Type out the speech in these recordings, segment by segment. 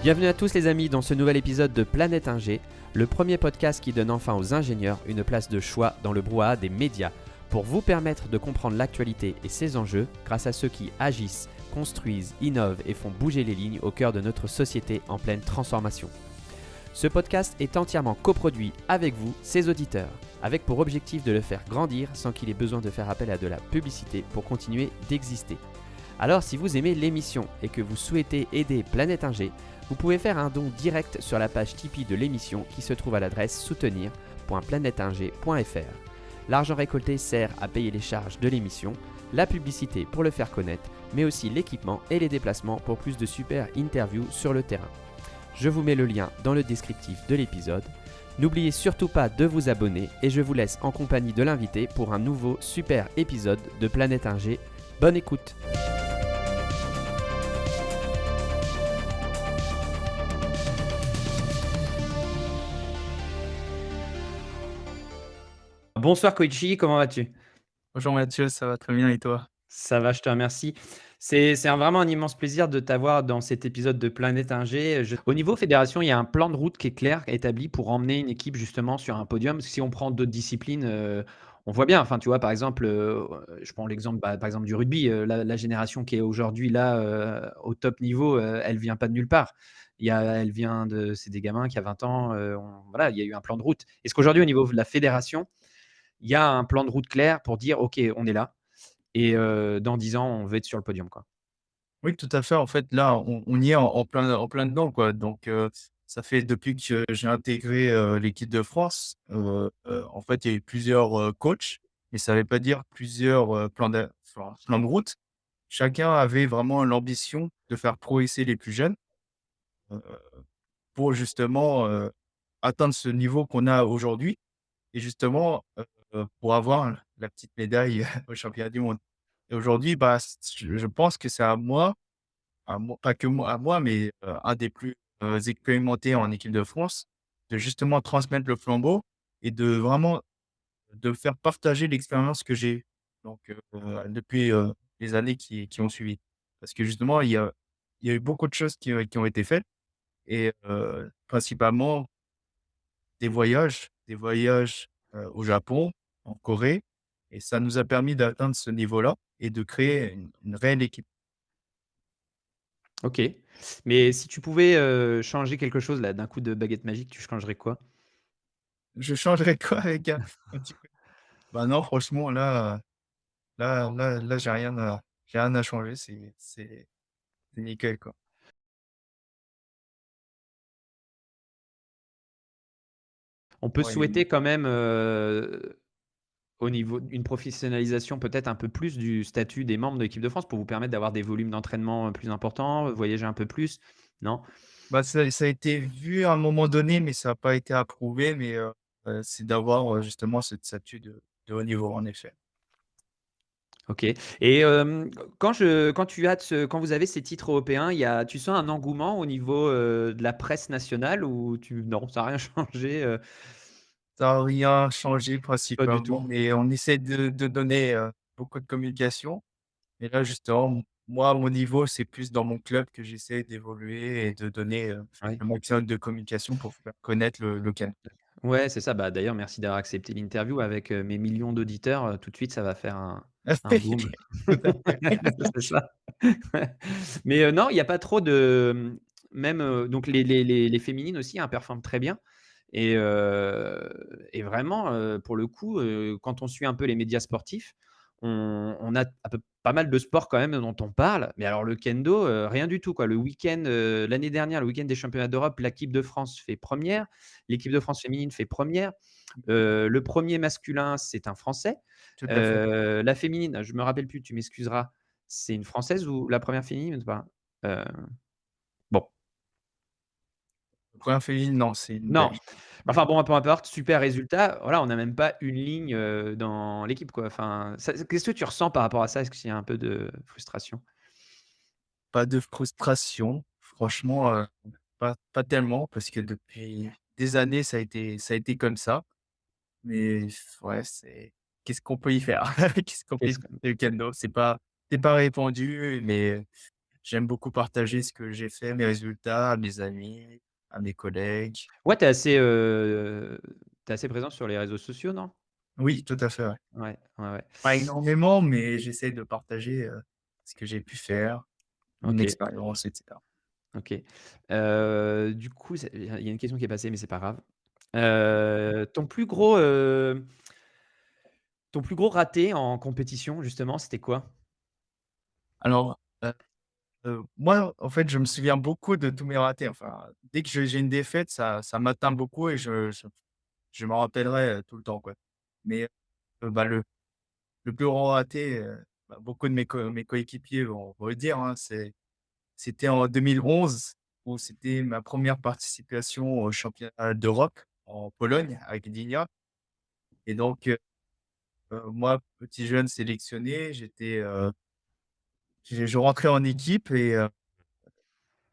Bienvenue à tous les amis dans ce nouvel épisode de Planète Ingé, le premier podcast qui donne enfin aux ingénieurs une place de choix dans le brouhaha des médias pour vous permettre de comprendre l'actualité et ses enjeux grâce à ceux qui agissent, construisent, innovent et font bouger les lignes au cœur de notre société en pleine transformation. Ce podcast est entièrement coproduit avec vous, ses auditeurs, avec pour objectif de le faire grandir sans qu'il ait besoin de faire appel à de la publicité pour continuer d'exister. Alors si vous aimez l'émission et que vous souhaitez aider Planète Ingé, vous pouvez faire un don direct sur la page Tipeee de l'émission qui se trouve à l'adresse soutenir.planeteinger.fr. L'argent récolté sert à payer les charges de l'émission, la publicité pour le faire connaître, mais aussi l'équipement et les déplacements pour plus de super interviews sur le terrain. Je vous mets le lien dans le descriptif de l'épisode. N'oubliez surtout pas de vous abonner et je vous laisse en compagnie de l'invité pour un nouveau super épisode de Planète Ingé. Bonne écoute! Bonsoir Koichi, comment vas-tu? Bonjour Mathieu, ça va très bien et toi? Ça va, je te remercie. Vraiment un immense plaisir de t'avoir dans cet épisode de Planète Ingé. Au niveau fédération, il y a un plan de route qui est clair, établi pour emmener une équipe justement sur un podium. Parce que si on prend d'autres disciplines, on voit bien. Enfin, tu vois, par exemple, je prends l'exemple, par exemple du rugby. La génération qui est aujourd'hui là au top niveau, elle vient pas de nulle part. C'est des gamins qui a 20 ans. Voilà, il y a eu un plan de route. Est-ce qu'aujourd'hui, au niveau de la fédération, il y a un plan de route clair pour dire, OK, on est là et dans 10 ans, on veut être sur le podium, quoi. Oui, tout à fait. En fait, là, on y est en plein dedans, quoi. Donc, ça fait depuis que j'ai intégré, l'équipe de France, en fait, il y a eu plusieurs, coachs, mais ça ne veut pas dire plusieurs, plans de route. Chacun avait vraiment l'ambition de faire progresser les plus jeunes, heu, pour justement, atteindre ce niveau qu'on a aujourd'hui et justement, pour avoir la petite médaille au championnat du monde. Et aujourd'hui, bah, je pense que c'est à moi, pas que moi, à moi, mais un des plus, expérimentés en équipe de France, de justement transmettre le flambeau et de vraiment de faire partager l'expérience que j'ai donc depuis, les années qui ont suivi. Parce que justement, il y a eu beaucoup de choses qui ont été faites et principalement des voyages, au Japon, en Corée et ça nous a permis d'atteindre ce niveau-là et de créer une réelle équipe. OK. Mais si tu pouvais, changer quelque chose là, d'un coup de baguette magique, tu changerais quoi? Je changerais quoi avec un petit peu? Bah, non, franchement, là, j'ai rien à changer, c'est nickel, quoi. On peut Ouais, souhaiter quand même, au niveau d'une professionnalisation peut-être un peu plus du statut des membres de l'équipe de France pour vous permettre d'avoir des volumes d'entraînement, plus importants, voyager un peu plus, non? bah, ça a été vu à un moment donné, mais ça a pas été approuvé, mais c'est d'avoir, justement cette statut de haut niveau, en effet. OK et quand vous avez ces titres européens, tu sens un engouement au niveau, de la presse nationale ou non, ça a rien changé, Ça a rien changé pas du tout? principalement, mais on essaie de donner, beaucoup de communication. Et là, justement, moi, à mon niveau, c'est plus dans mon club que j'essaie d'évoluer et de donner, Ouais. le maximum de communication pour faire connaître le Canada. Ouais, c'est ça. Bah, d'ailleurs, merci d'avoir accepté l'interview avec, mes millions d'auditeurs, tout de suite, ça va faire un boom. Tout à fait. C'est ça. Ouais. Mais, non, il y a pas trop de, même, donc les féminines aussi, hein, performent très bien et vraiment, pour le coup, quand on suit un peu les médias sportifs, on a un peu pas mal de sports quand même dont on parle. Mais alors le kendo, rien du tout, quoi. Le week-end, l'année dernière, le week-end des championnats d'Europe, l'équipe de France fait première, l'équipe de France féminine fait première. Le premier masculin, c'est un Français. Tout à fait. La féminine, je me rappelle plus, tu m'excuseras, c'est une Française ou la première féminine? Je sais pas. Heu, bon, Première féminine, non, c'est une non, Belge. enfin bon, peu importe, super résultat. Voilà, on n'a même pas une ligne, dans l'équipe, quoi. Enfin, ça qu'est-ce que tu ressens par rapport à ça? Est-ce qu'il y a un peu de frustration? Pas de frustration, franchement, pas tellement parce que depuis des années, ça a été comme ça. Mais ouais, qu'est-ce qu'on peut y faire? Qu'est-ce qu'on peut y Qu'est-ce faire? Le kendo, c'est pas répandu, mais j'aime beaucoup partager ce que j'ai fait, mes résultats à mes amis, à mes collègues. Ouais, tu assez présent sur les réseaux sociaux, non? Oui, tout à fait, ouais. Ouais, ouais, ouais. Pas énormément, mais j'essaie de partager, ce que j'ai pu faire, mon OK, expérience et cetera. OK. Du coup, il y a une question qui est passée, mais c'est pas grave. Ton plus gros raté en compétition, justement, c'était quoi? Alors, moi, en fait, je me souviens beaucoup de tous mes ratés. Enfin, dès que j'ai une défaite, ça m'atteint beaucoup et je m'en rappellerai, tout le temps, quoi. Mais, bah, le plus grand raté, bah, beaucoup de mes coéquipiers vont le dire, hein, c'était en 2011 où c'était ma première participation au championnat d'Europe en Pologne avec Gdynia et donc, moi, petit jeune sélectionné, je rentrais en équipe et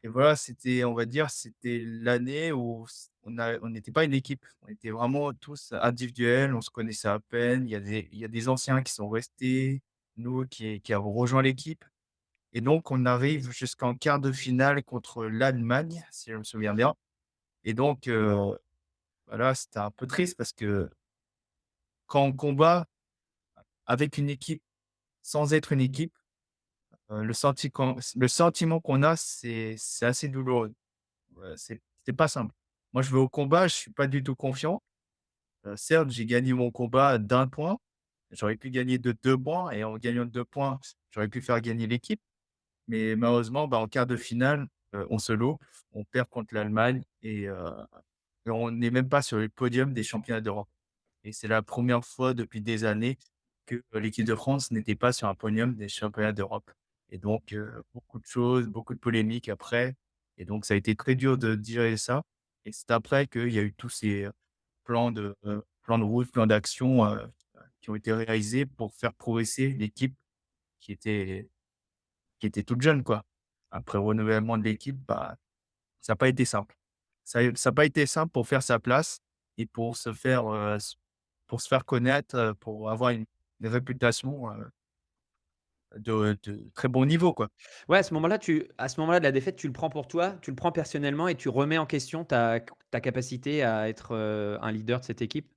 voilà, c'était, on va dire, c'était l'année où on n'était pas une équipe. On était vraiment tous individuels, on se connaissait à peine. Il y a des anciens qui sont restés, nous qui avons rejoint l'équipe et donc on arrive jusqu'en quart de finale contre l'Allemagne, si je me souviens bien et donc, voilà, c'était un peu triste parce que quand on combat avec une équipe, sans être une équipe, le sentiment qu'on a, c'est assez douloureux. C'est pas simple. Moi, je vais au combat, je suis pas du tout confiant. Certes, j'ai gagné mon combat d'1 point. J'aurais pu gagner de 2 points et en gagnant de 2 points, j'aurais pu faire gagner l'équipe. Mais malheureusement, bah, en quart de finale, on se loupe, on perd contre l'Allemagne et on n'est même pas sur le podium des championnats d'Europe. Et c'est la première fois depuis des années que, l'équipe de France n'était pas sur un podium des championnats d'Europe et donc beaucoup de choses, beaucoup de polémiques après et donc ça a été très dur de digérer ça et c'est après qu'il y a eu tous ces, plans de route, plans d'action, qui ont été réalisés pour faire progresser l'équipe qui était qui était toute jeune, quoi. Après le renouvellement de l'équipe, bah, ça n'a pas été simple. Ça a pas été simple pour faire sa place et pour se faire connaître, pour avoir une réputation, de très bon niveau, quoi. Ouais, à ce moment-là de la défaite, tu le prends pour toi, tu le prends personnellement et tu remets en question ta capacité à être, un leader de cette équipe?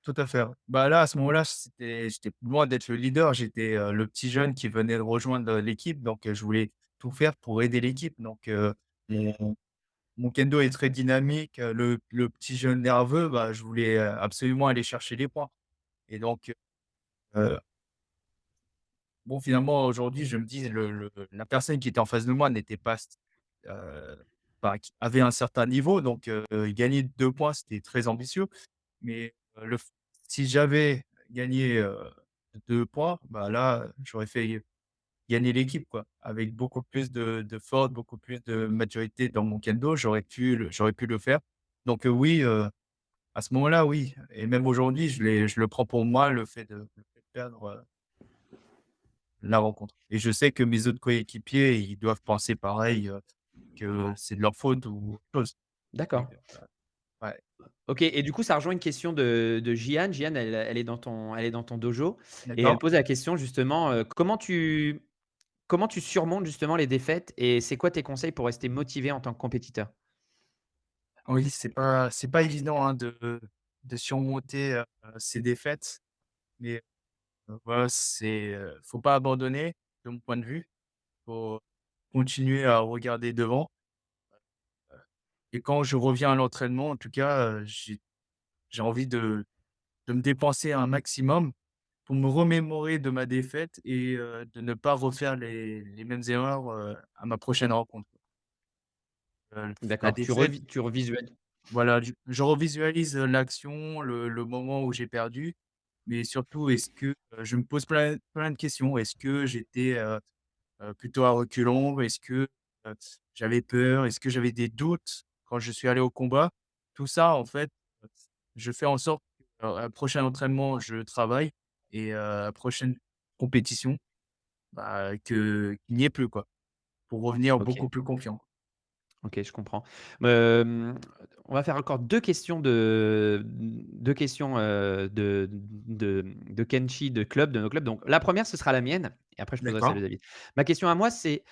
Tout à fait, ouais. Bah, là, à ce moment-là, j'étais loin d'être le leader, j'étais, le petit jeune qui venait de rejoindre, l'équipe, donc je voulais tout faire pour aider l'équipe, donc mon mon kendo est très dynamique, le petit jeune nerveux, bah, je voulais, absolument aller chercher les points et donc bon, finalement, aujourd'hui, je me dis la personne qui était en face de moi n'était pas enfin, qui avait un certain niveau, donc gagner 2 points, c'était très ambitieux. Mais le f si j'avais gagné, 2 points, bah, là, j'aurais fait gagner l'équipe, quoi. Avec beaucoup plus de force, beaucoup plus de maturité dans mon kendo, j'aurais pu le faire. Donc oui, à ce moment-là, oui et même aujourd'hui, je le prends pour moi, le fait de perdre, la rencontre et je sais que mes autres coéquipiers, ils doivent penser pareil, que c'est de leur faute ou autre chose et D'accord. ouais, OK et du coup, ça rejoint une question de Jian. Jian, elle est dans ton dojo et elle d'accord. pose la question justement, comment tu surmontes justement les défaites et c'est quoi tes conseils pour rester motivé en tant que compétiteur? Oui, c'est pas évident, hein, de surmonter, ces défaites, mais voilà, faut pas abandonner de mon point de vue. Faut continuer à regarder devant, et quand je reviens à l'entraînement, en tout cas, j'ai envie de me dépenser un maximum pour me remémorer de ma défaite et de ne pas refaire les mêmes erreurs, à ma prochaine rencontre. La D'accord, défaite, tu revisualises. voilà, je revisualise, l'action, le moment où j'ai perdu, mais surtout est-ce que, je me pose plein de questions. Est-ce que j'étais, plutôt à reculons? Est-ce que, heu, j'avais peur? Est-ce que j'avais des doutes quand je suis allé au combat? Tout ça, en fait, je fais en sorte à la prochain entraînement, je travaille et la prochaine compétition, bah, qu'il n'y ait plus, quoi, pour revenir OK. beaucoup plus confiant. OK, je comprends. Hem, on va faire encore 2 questions, de Kenchi, de nos clubs. Donc la première, ce sera la mienne et après je poserai celle de D'accord. David. Ma question à moi, c'est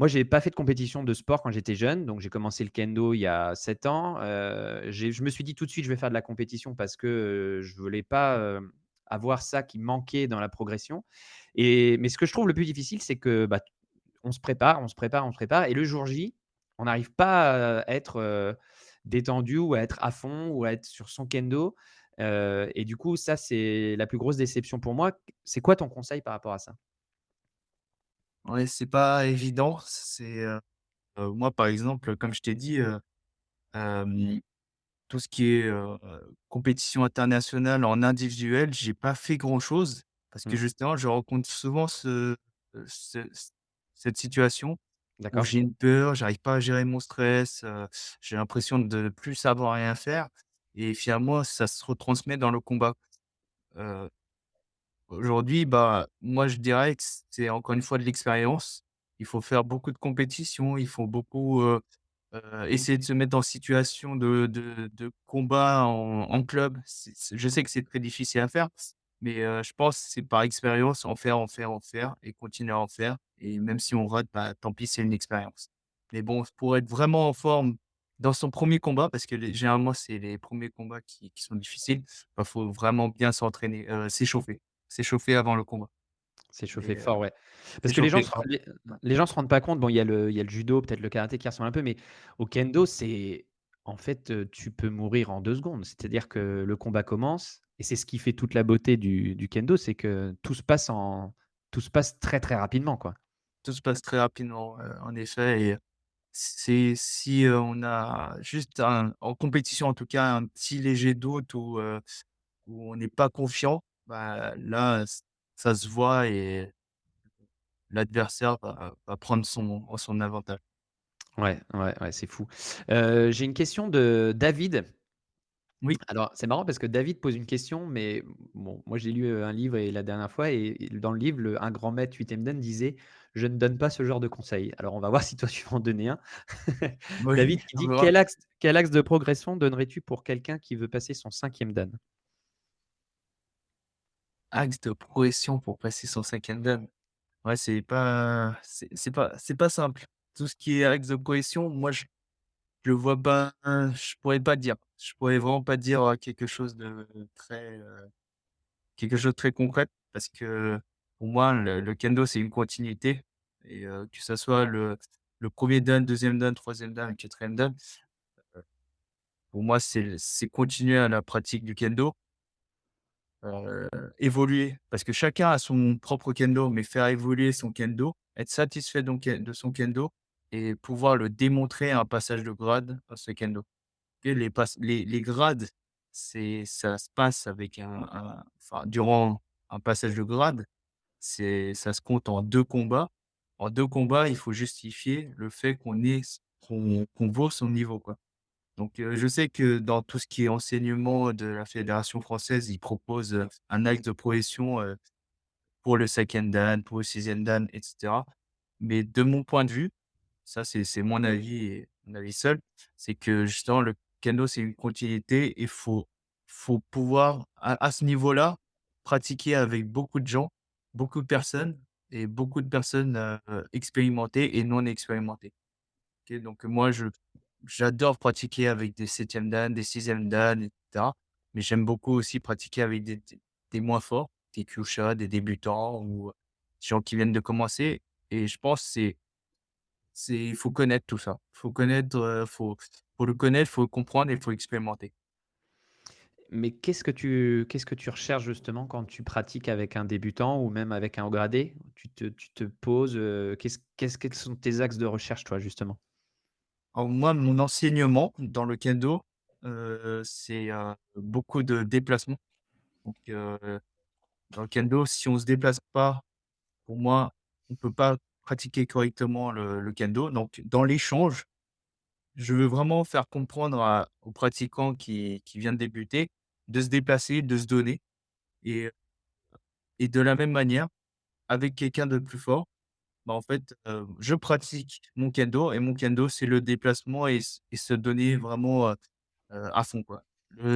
Moi, j'ai pas fait de compétition de sport quand j'étais jeune, donc j'ai commencé le kendo il y a 7 ans. Je me suis dit tout de suite: «Je vais faire de la compétition» parce que, je voulais pas, avoir ça qui manquait dans la progression mais ce que je trouve le plus difficile, c'est que, bah, on se prépare, on se prépare, on se prépare et le jour J, on n'arrive pas à être, détendu ou à être à fond ou à être sur son kendo, et du coup, ça, c'est la plus grosse déception pour moi. C'est quoi ton conseil par rapport à ça? Ouais, c'est pas évident. Moi, par exemple, comme je t'ai dit, hem, tout ce qui est, compétition internationale en individuel, j'ai pas fait grand-chose parce que Mmh, justement, je rencontre souvent cette situation où d'accord. j'ai une peur, j'arrive pas à gérer mon stress, j'ai l'impression de ne plus savoir rien faire et finalement, ça se retransmet dans le combat. Heu Aujourd'hui, bah, moi, je dirais que c'est encore une fois de l'expérience. Il faut faire beaucoup de compétitions, il faut beaucoup, essayer de se mettre en situation de combat en club. Je sais que c'est très difficile à faire, mais je pense que c'est par expérience, en faire, en faire, en faire et continuer à en faire et même si on rate, bah, tant pis, c'est une expérience. Mais bon, pour être vraiment en forme dans son premier combat, parce que généralement, c'est les premiers combats qui sont difficiles, bah, faut vraiment bien s'entraîner, s'échauffer avant le combat S'échauffer et fort, ouais. Parce que s'échauffer fort. les gens se rendent pas compte, bon, il y a le judo, peut-être le karaté qui ressemble un peu, mais au kendo, c'est en fait, tu peux mourir en 2 secondes. C'est-à-dire que le combat commence et c'est ce qui fait toute la beauté du kendo, c'est que tout se passe très, très rapidement, quoi. Tout se passe très rapidement, en effet et c'est si, on a juste un en compétition en tout cas, un petit léger doute où on n'est pas confiant, bah, là, ça se voit et l'adversaire va prendre son avantage. Ouais, ouais, ouais, c'est fou. J'ai une question de David. Oui, Alors, c'est marrant parce que David pose une question, mais bon, moi j'ai lu, un livre et la dernière fois et dans le livre, un grand maître huitième dan disait: «Je ne donne pas ce genre de conseils». Alors on va voir si toi tu vas en donner un. oui, David qui on dit: verra. «Quel axe de progression donnerais-tu pour quelqu'un qui veut passer son cinquième dan?» Axe de progression pour passer son 5e dan. Ouais, c'est pas simple. Tout ce qui est axe de progression, moi je le vois pas, je pourrais pas dire. Je pourrais vraiment pas dire, quelque chose de très, quelque chose de très concret parce que pour moi le kendo c'est une continuité et que ça soit le 1er dan, 2e dan, 3e dan, 4e dan, pour moi c'est continuer à la pratique du kendo, heu, évoluer parce que chacun a son propre kendo, mais faire évoluer son kendo, être satisfait donc de son kendo et pouvoir le démontrer à un passage de grade à ce kendo. Et les grades, ça se passe avec enfin, durant un passage de grade, ça se compte en 2 combats. En 2 combats, il faut justifier le fait qu'on vaut son niveau, quoi. Donc je sais que dans tout ce qui est enseignement de la fédération française, ils proposent, un axe de progression, pour le 5e dan, pour le 6e dan et cetera. Mais de mon point de vue, ça c'est mon avis et mon avis seul, c'est que justement le kendo, c'est une continuité et faut pouvoir à ce niveau-là, pratiquer avec beaucoup de gens, beaucoup de personnes et beaucoup de personnes, expérimentées et non expérimentées. OK, donc moi j'adore pratiquer avec des 7e dan, des 6e dan et cetera, mais j'aime beaucoup aussi pratiquer avec des moins forts, des kyushas, des débutants ou des gens qui viennent de commencer et je pense que il faut connaître tout ça. Faut connaître, faut le connaître, faut le comprendre et il faut expérimenter. Mais qu'est-ce que tu recherches justement quand tu pratiques avec un débutant ou même avec un haut gradé? Tu te poses, quels sont tes axes de recherche toi justement? Alors moi, mon enseignement dans le kendo, c'est, beaucoup de déplacements. Donc, dans le kendo, si on se déplace pas, pour moi, on peut pas pratiquer correctement le kendo. Donc dans l'échange, je veux vraiment faire comprendre aux pratiquants qui vient de débuter, de se déplacer, de se donner et de la même manière, avec quelqu'un de plus fort, bah, en fait, je pratique mon kendo et mon kendo, c'est le déplacement et se donner vraiment, à fond, quoi.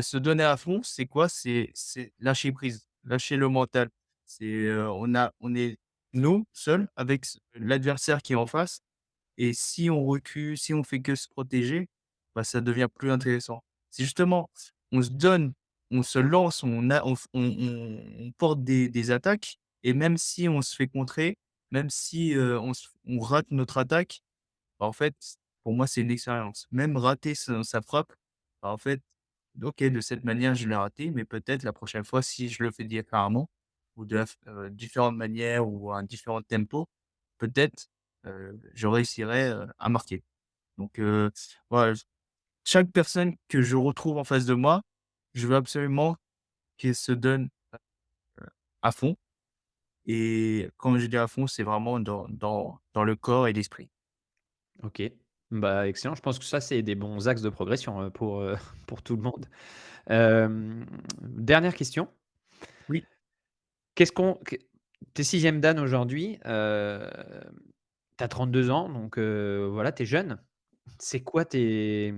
Se donner à fond, c'est quoi? C'est lâcher prise, lâcher le mental. On est nous, seuls, avec l'adversaire qui est en face et si on recule, si on fait que se protéger, bah, ça devient plus intéressant. Si justement on se donne, on se lance, on porte des attaques et même si on se fait contrer, même si, on rate notre attaque, bah, en fait, pour moi, c'est une expérience. Même rater sa frappe, bah, en fait, OK, de cette manière, je l'ai raté, mais peut-être la prochaine fois, si je le fais différemment ou de la f différentes manières ou à un différent tempo, peut-être, je réussirai, à marquer. Donc voilà, chaque personne que je retrouve en face de moi, je veux absolument qu'elle se donne, heu, à fond et quand je dis à fond, c'est vraiment dans le corps et l'esprit. OK. Bah, excellent. Je pense que ça, c'est des bons axes de progression, pour tout le monde. Dernière question. Oui. Qu'est-ce qu'on qu Tu es 6 dan aujourd'hui, tu as 32 ans, donc voilà, tu es jeune. C'est quoi tes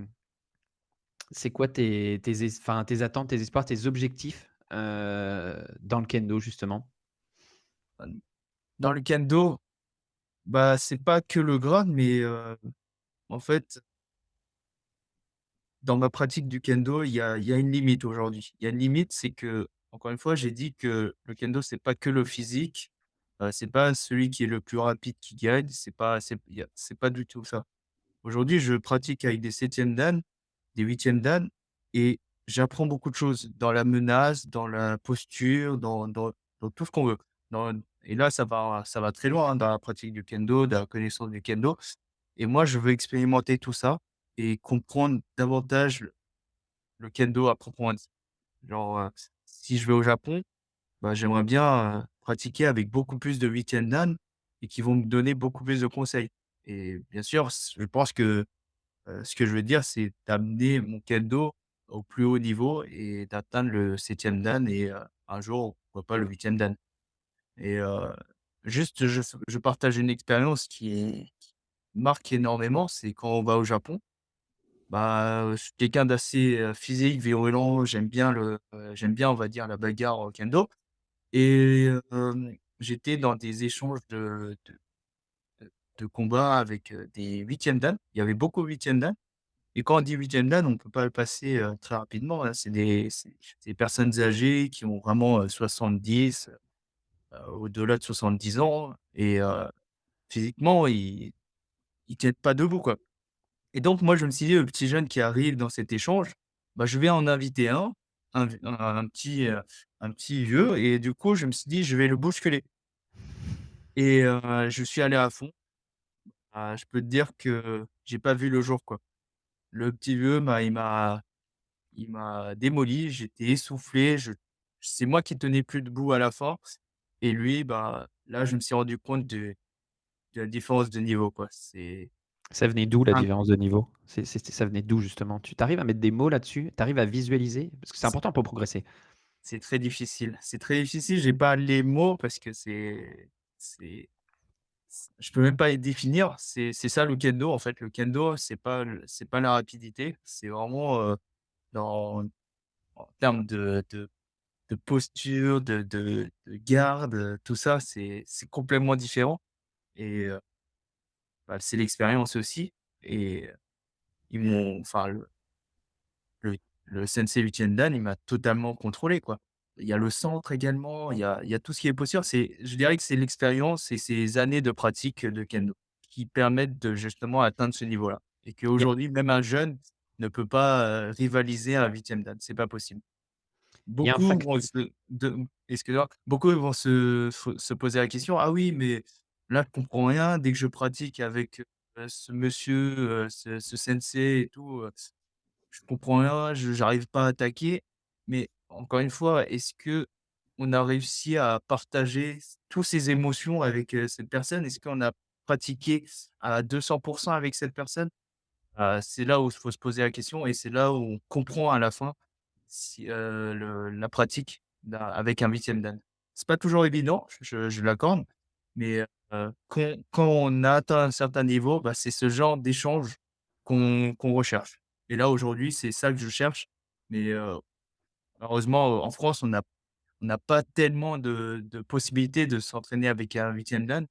c'est quoi tes es enfin, tes attentes, tes espoirs, tes objectifs, dans le kendo justement? Dans le kendo, bah, c'est pas que le grade, mais en fait, dans ma pratique du kendo, il y a une limite aujourd'hui. Il y a une limite, c'est que encore une fois, j'ai dit que le kendo, c'est pas que le physique, c'est pas celui qui est le plus rapide qui gagne, c'est pas du tout ça. Aujourd'hui, je pratique avec des 7e dan, des 8e dan et j'apprends beaucoup de choses dans la menace, dans la posture, dans tout ce qu'on veut. Dans Et là, ça va très loin, hein, dans la pratique du kendo, dans la connaissance du kendo et moi, je veux expérimenter tout ça et comprendre davantage le kendo à proprement dit. Genre, si je vais au Japon, bah, j'aimerais bien, pratiquer avec beaucoup plus de 8e dan et qui vont me donner beaucoup plus de conseils et bien sûr, je pense que ce que je veux dire, c'est d'amener mon kendo au plus haut niveau et d'atteindre le 7e dan et un jour, pourquoi pas le 8e dan et juste je partage une expérience qui marque énormément, c'est quand on va au Japon, bah, je suis quelqu'un d'assez, physique, virulent, j'aime bien, on va dire, la bagarre au kendo et j'étais dans des échanges de combats avec, des 8e dan. Il y avait beaucoup de 8e dan. Et quand on dit 8e dan, on ne peut pas le passer, très rapidement, hein. C'est des personnes âgées qui ont vraiment, 70, au-delà de 70 ans et physiquement, ils tiennent pas debout, quoi. Et donc moi, je me suis dit: «Le petit jeune qui arrive dans cet échange, bah, je vais en inviter un petit vieux» et du coup, je me suis dit: «Je vais le bousculer» et je suis allé à fond. Ah, je peux te dire que j'ai pas vu le jour, quoi. Le petit vieux, bah, il m'a démoli, j'étais essoufflé, c'est moi qui tenais plus debout à la fin et lui, bah, là, je me suis rendu compte de la différence de niveau, quoi. Ça venait d'où la Inc différence de niveau? Ça venait d'où justement? Tu arrives à mettre des mots là-dessus? Tu arrives à visualiser? Parce que c'est c'est important pour progresser. c'est très difficile. C'est très difficile, j'ai pas les mots parce que c'est je peux même pas les définir. C'est ça le kendo, en fait. Le kendo, c'est pas la rapidité, c'est vraiment, dans en termes de posture, de garde, tout ça, c'est complètement différent et bah, c'est l'expérience aussi et ils m'ont enfin le le sensei Uchien Dan, il m'a totalement contrôlé, quoi. Il y a le centre également, il y a tout ce qui est posture. Je dirais que c'est l'expérience et ces années de pratique de kendo qui permettent de justement atteindre ce niveau-là et Il y a qu'aujourd'hui, même un jeune ne peut pas, rivaliser un 8e Dan, c'est pas possible. il y a un Beaucoup fact vont se de excuse-moi, beaucoup vont se poser la question: «Ah oui, mais là, je comprends rien. Dès que je pratique avec, ce monsieur, ce sensei et tout, je comprends rien, je j'arrive pas à attaquer». Mais encore une fois, est-ce qu'on a réussi à partager tous ces émotions avec, cette personne? Est-ce qu'on a pratiqué à 200 avec cette personne? C'est là où il faut se poser la question et c'est là où on comprend à la fin si, la pratique avec un 8e dan. C'est pas toujours évident, je l'accorde, mais quand on a atteint un certain niveau, bah, c'est ce genre d'échange qu'on recherche et là, aujourd'hui, c'est ça que je cherche, mais malheureusement, en France, on n'a pas tellement de possibilités de s'entraîner avec un 8e dan,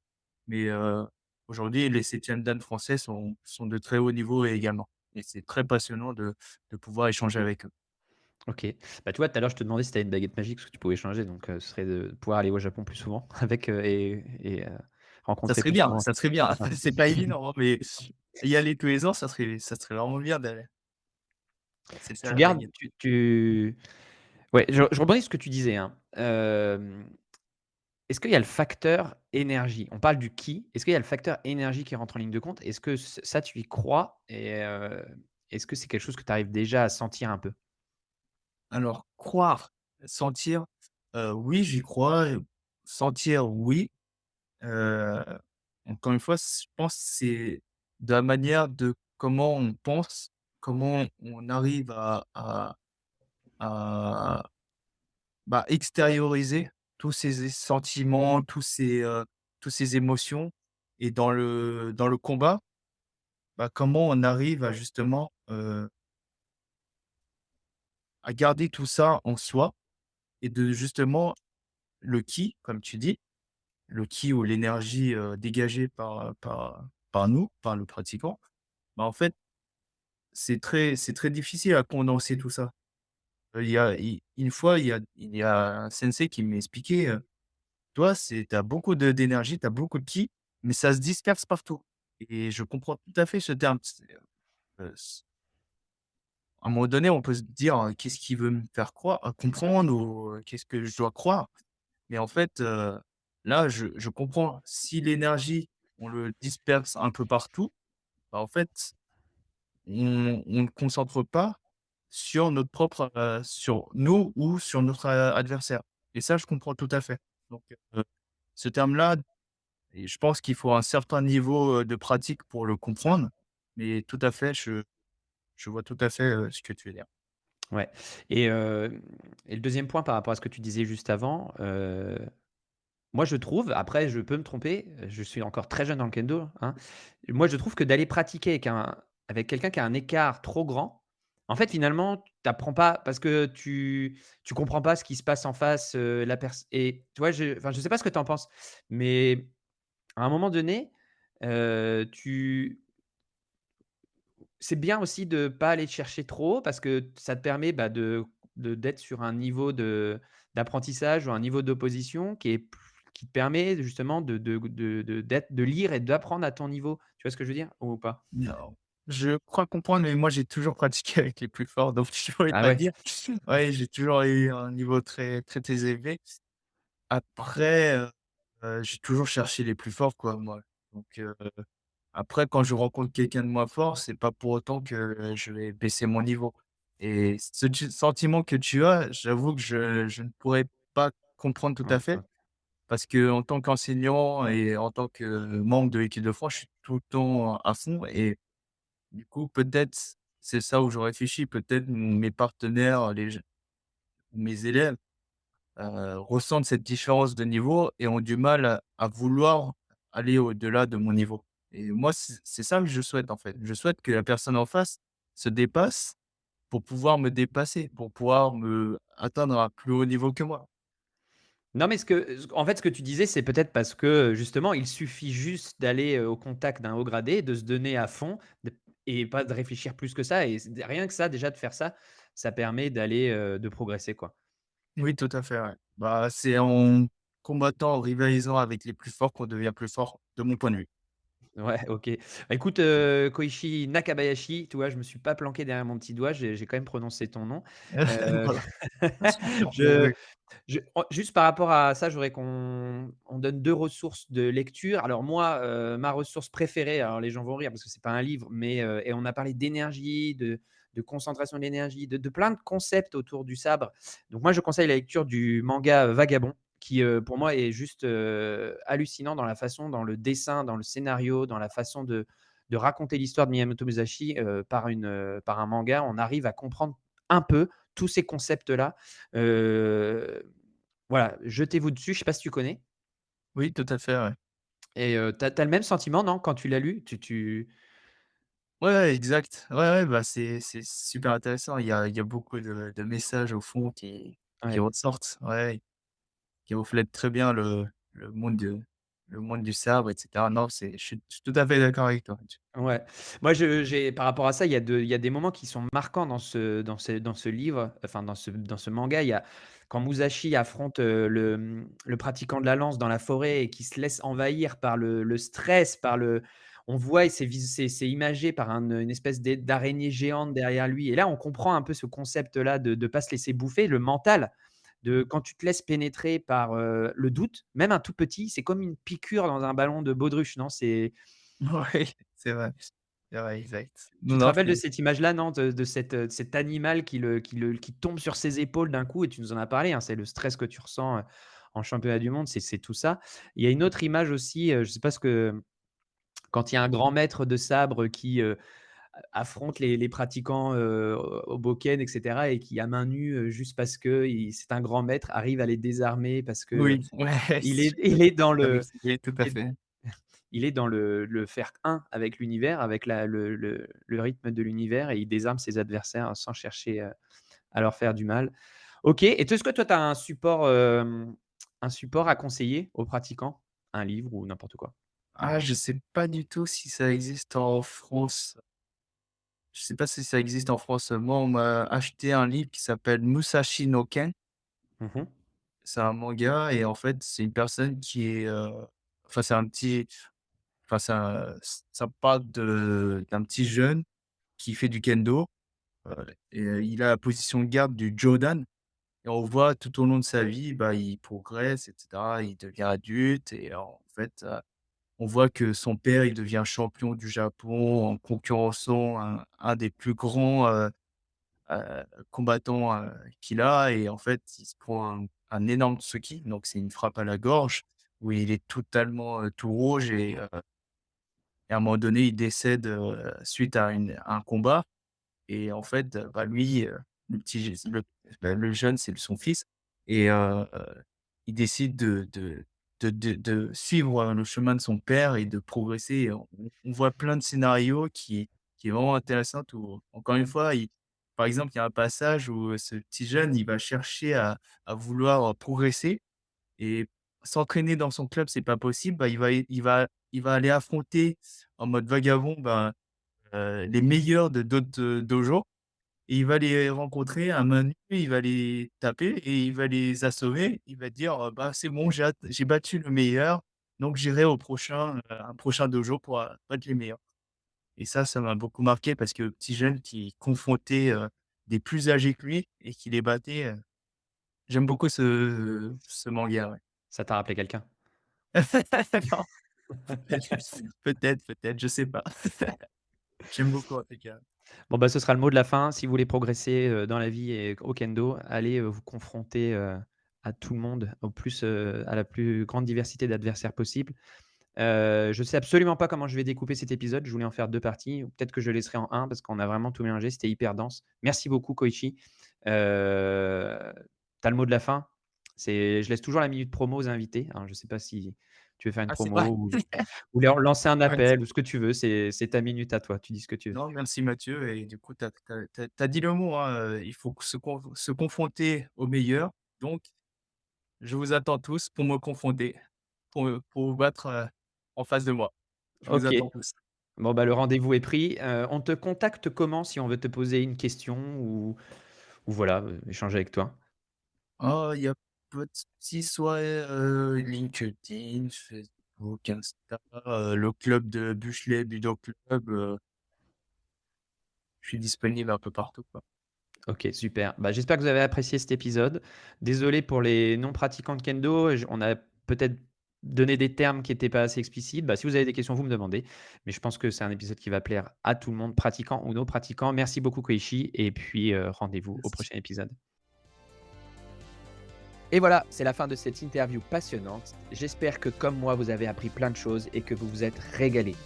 mais aujourd'hui, les 7e dan français sont de très haut niveau également et c'est très passionnant de pouvoir échanger avec eux. OK. Bah, tu vois, tout à l'heure, je te demandais si tu avais une baguette magique, parce que tu pouvais changer, donc ce serait de pouvoir aller au Japon plus souvent avec, et rencontrer plus souvent. Ça serait bien. Ouais. C'est pas évident, hein, mais y aller tous les ans, ça serait vraiment bien d'aller. C'est ça Tu la gardes baguette. tu Ouais, je rebondis sur ce que tu disais, hein. Est-ce qu'il y a le facteur énergie? On parle du qui. Est-ce qu'il y a le facteur énergie qui rentre en ligne de compte? Est-ce que ça, tu y crois? Et est-ce que c'est quelque chose que tu arrives déjà à sentir un peu? Alors croire, sentir, oui, j'y crois, sentir, oui. Heu, Encore une fois, je pense que c'est de la manière de comment on pense, comment on arrive à, bah, extérioriser tous ces sentiments, tous ces émotions et dans le combat, bah, comment on arrive à justement, à garder tout ça en soi et de justement le «qui», comme tu dis, le «qui» ou l'énergie, dégagée par nous, par le pratiquant, bah, en fait, c'est très difficile à condenser tout ça. Il y a i une fois, il y a un sensei qui m'expliquait, toi, tu as beaucoup d'énergie, tu as beaucoup de «qui», mais ça se disperse partout et je comprends tout à fait ce terme. S À un moment donné, on peut se dire, «Qu'est-ce qu'il veut me faire croire comprendre ou qu'est-ce que je dois croire?» Mais en fait, là, je comprends. Si l'énergie, on le disperse un peu partout, bah, en fait, on ne concentre pas sur notre propre, sur nous ou sur notre, adversaire et ça, je comprends tout à fait. Donc ce terme-là et je pense qu'il faut un certain niveau, de pratique pour le comprendre, mais tout à fait, je vois tout à fait, ce que tu veux dire. Ouais, et et le deuxième point par rapport à ce que tu disais juste avant, moi je trouve, après je peux me tromper, je suis encore très jeune dans le kendo, hein. Moi je trouve que d'aller pratiquer avec quelqu'un qui a un écart trop grand, en fait finalement tu apprends pas parce que tu comprends pas ce qui se passe en face, la pers et tu vois, je sais pas ce que tu en penses, mais à un moment donné, tu c'est bien aussi de pas aller chercher trop haut parce que ça te permet, bah, d'être sur un niveau d'apprentissage ou un niveau d'opposition qui te permet justement de lire et d'apprendre à ton niveau. Tu vois ce que je veux dire ou pas? Non, je crois comprendre, mais moi, j'ai toujours pratiqué avec les plus forts, donc je pourrais Ah pas ouais? dire. Ouais, j'ai toujours eu un niveau très, très, très élevé. Après, j'ai toujours cherché les plus forts, quoi, moi. Donc, après, quand je rencontre quelqu'un de moins fort, c'est pas pour autant que je vais baisser mon niveau. Et ce sentiment que tu as, j'avoue que je ne pourrais pas comprendre tout Ouais, à fait, ouais. parce que en tant qu'enseignant et en tant que membre de l'équipe de France, je suis tout le temps à fond et du coup, peut-être, c'est ça où je réfléchis, peut-être mes partenaires, mes élèves, ressentent cette différence de niveau et ont du mal à vouloir aller au-delà de mon niveau. Et moi, c'est ça que je souhaite, en fait. Je souhaite que la personne en face se dépasse pour pouvoir me dépasser, pour pouvoir me atteindre un plus haut niveau que moi. Non, mais en fait, ce que tu disais, c'est peut-être parce que, justement, il suffit juste d'aller, au contact d'un haut gradé, de se donner à fond, et pas de réfléchir plus que ça, et rien que ça, déjà de faire ça, ça permet d'aller, de progresser, quoi. Oui, tout à fait, ouais. Bah, c'est en combattant, en rivalisant avec les plus forts qu'on devient plus fort, de mon point de vue. Ouais, OK. Bah, écoute, Koichi Nakabayashi, tu vois, je me suis pas planqué derrière mon petit doigt, j'ai quand même prononcé ton nom. Heu, Voilà. Bien je joué. juste par rapport à ça, je voudrais qu'on donne 2 ressources de lecture. Alors moi, ma ressource préférée, alors les gens vont rire parce que c'est pas un livre, mais et on a parlé d'énergie, de concentration de l'énergie, de plein de concepts autour du sabre. Donc moi, je conseille la lecture du manga Vagabond qui, pour moi est juste, hallucinant dans la façon, dans le dessin, dans le scénario, dans la façon de raconter l'histoire de Miyamoto Musashi, par un manga. On arrive à comprendre un peu tous ces concepts-là. Heu, voilà, jetez-vous dessus, je sais pas si tu connais? Oui, tout à fait, ouais. Et tu as le même sentiment, non, quand tu l'as lu? Ouais, ouais, exact. Ouais, ouais, bah, c'est super intéressant. Il y a beaucoup de messages au fond qui Ouais. ressortent, ouais, qui reflètent très bien le monde, le monde du sabre et cetera. Non, je suis tout à fait d'accord avec toi là-dessus. Ouais. Moi, j'ai par rapport à ça, il y a des moments qui sont marquants dans ce livre, enfin dans ce manga. Il y a quand Musashi affronte, le pratiquant de la lance dans la forêt et qui se laisse envahir par le stress, par le on voit et c'est imagé par une espèce d'araignée géante derrière lui et là, on comprend un peu ce concept-là de pas se laisser bouffer, le mental, de quand tu te laisses pénétrer par, le doute, même un tout petit, c'est comme une piqûre dans un ballon de baudruche, non? C'est Oui, c'est vrai. C'est vrai, exact. Tu Non, te non, rappelles de cette image-là, non? De cet animal qui tombe sur ses épaules d'un coup et tu nous en as parlé, hein, c'est le stress que tu ressens, en championnat du monde, c'est tout ça. Il y a une autre image aussi, je sais pas ce que quand il y a un grand maître de sabre qui, affronte les pratiquants, au Bokken et cetera et qui à main nue, juste parce que c'est un grand maître, arrive à les désarmer parce que oui, ouais, il est dans avec le oui, tout il à est fait. il est dans le faire un avec l'univers, avec le rythme de l'univers et il désarme ses adversaires sans chercher, à leur faire du mal. OK et est-ce que toi tu as un support à conseiller aux pratiquants? Un livre ou n'importe quoi? Ah, je sais pas du tout si ça existe en France. Je sais pas si ça existe en France. Moi, on m'a acheté un livre qui s'appelle Musashi no Ken. Mmh mh. C'est un manga et en fait, c'est une personne qui est, enfin, c'est un petit enfin, ça parle d'un petit jeune qui fait du kendo, heu et il a la position de garde du Jodan et on voit tout au long de sa vie, bah, il progresse et cetera. Il devient adulte et en fait, on voit que son père, il devient champion du Japon en concurrençant un des plus grands, combattants, qu'il a et en fait, il se prend un énorme tsuki, donc c'est une frappe à la gorge où il est totalement, tout rouge et à un moment donné, il décède, suite à un combat et en fait, bah, lui, le petit le jeune, c'est son fils et il décide de suivre, le chemin de son père et de progresser et on voit plein de scénarios qui est vraiment intéressante où encore une fois, par exemple, il y a un passage où, ce petit jeune, il va chercher à vouloir, progresser et s'entraîner dans son club, c'est pas possible, bah, il va aller affronter en mode vagabond, ben, les meilleurs de d'autres, dojos et il va les rencontrer à main nue, il va les taper et il va les assommer. Il va dire, «Bah, c'est bon, j'ai battu le meilleur, donc j'irai au prochain, un prochain dojo pour, battre les meilleurs» et ça m'a beaucoup marqué parce que petit jeune qui confrontait, des plus âgés que lui et qui les battait, j'aime beaucoup ce manga, ouais. Ça t'a rappelé quelqu'un? Non, peut-être, je sais pas. J'aime beaucoup en tout cas. Bon, bah, ce sera le mot de la fin. Si vous voulez progresser, dans la vie et au kendo, allez, vous confronter, à tout le monde, à la plus grande diversité d'adversaires possible. Je sais absolument pas comment je vais découper cet épisode. Je voulais en faire 2 parties ou peut-être que je le laisserai en un parce qu'on a vraiment tout mélangé. C'était hyper dense. Merci beaucoup Koichi. Tu le mot de la fin? Je laisse toujours la minute promo aux invités. Alors je sais pas si tu veux faire une Ah, c'est vrai? promo ou lancer un Ouais, appel ou ce que tu veux. C'est ta minute à toi. Tu dis ce que tu veux. non, merci Mathieu et du coup, tu as dit le mot, hein, il faut se confronter aux meilleurs. Donc je vous attends tous pour me confronter, pour vous battre, en face de moi. Je vous OK. attends tous. Bon, bah, le rendez-vous est pris. On te contacte comment si on veut te poser une question ou voilà, échanger avec toi? Oh, il y a pas de souci, soit, LinkedIn, Facebook, Insta, le club de Buchelet Budo Club, je suis disponible un peu partout, quoi. OK, super. Bah, j'espère que vous avez apprécié cet épisode. Désolé pour les non pratiquants de kendo, on a peut-être donné des termes qui n'étaient pas assez explicites. Bah, si vous avez des questions, vous me demandez. Mais je pense que c'est un épisode qui va plaire à tout le monde, pratiquant ou non pratiquant. Merci beaucoup Koichi et puis, rendez-vous au Merci. prochain épisode. Et voilà, c'est la fin de cette interview passionnante. J'espère que comme moi, vous avez appris plein de choses et que vous vous êtes régalés.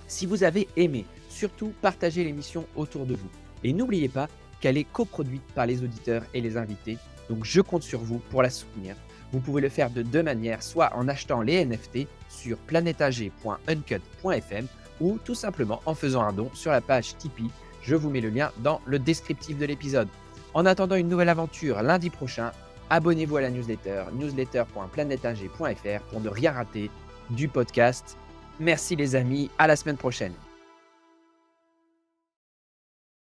Si vous avez aimé, surtout partagez l'émission autour de vous. Et n'oubliez pas qu'elle est coproduite par les auditeurs et les invités, donc je compte sur vous pour la soutenir. Vous pouvez le faire de deux manières, soit en achetant les NFT sur planetag.uncut.fm ou tout simplement en faisant un don sur la page Tipeee. Je vous mets le lien dans le descriptif de l'épisode. En attendant une nouvelle aventure lundi prochain, abonnez-vous à la newsletter newsletter.planetag.fr pour ne rien rater. du podcast. Merci les amis, à la semaine prochaine.